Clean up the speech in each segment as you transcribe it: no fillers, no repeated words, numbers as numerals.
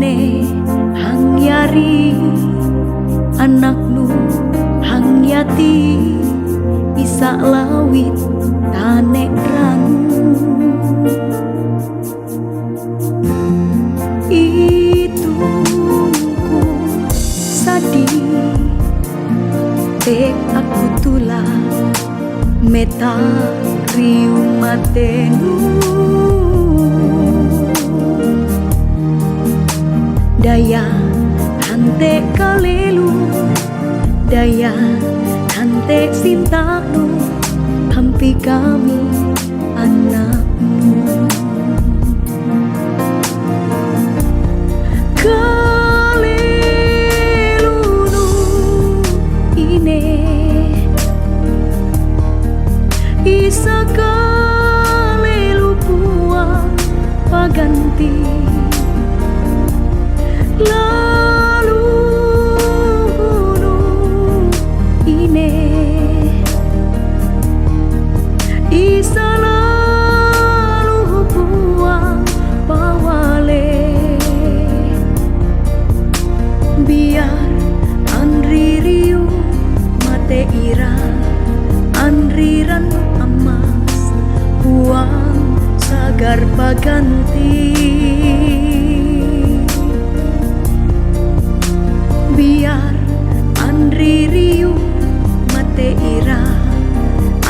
Ine hang yari anaknu hang yati isa lawit tanek rangu itungku sadi tek aku tula meta riu matenu daya hante kalelu daya hante sintaknu hampi kami anakmu kalelunu ine isa kalelu puang paganti lalu gunung ine isa lalu buang pawale biar andri riu mate ira andriran emas buang sagar paganti biar andri riu mate ira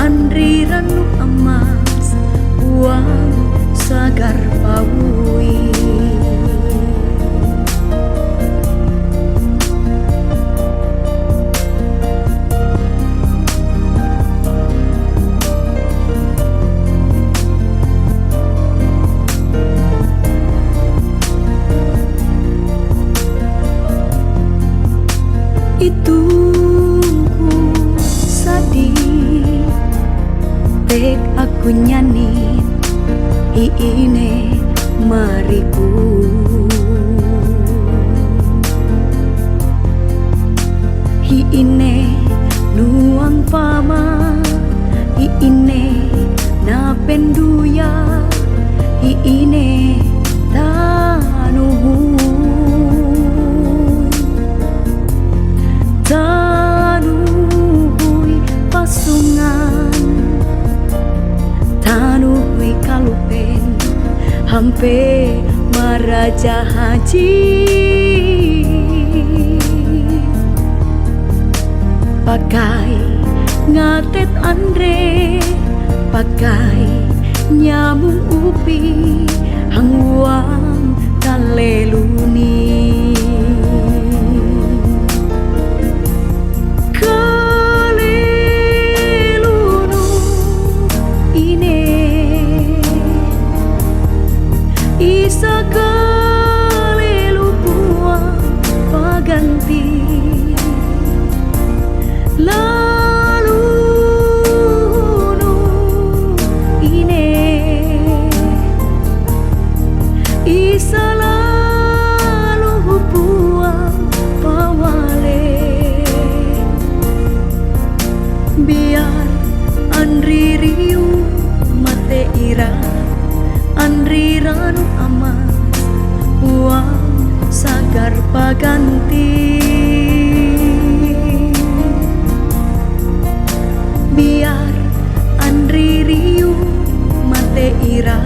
andri ranu emas uang sagar pawui itungku sadi tek aku nyanyi iine mariku iine nuang pama iine na penduya iine tanuhu tanuhui pasungan tanuhui kalupen hampe maraja haji pakai ngatet andre pakai nyamung upi hangwang kaleluni isa kalelu buang paganti lalu nu ine isa lalu buang pawale biar andri riu mate ira andri ranu amas uang sagar paganti biar andri riu mate ira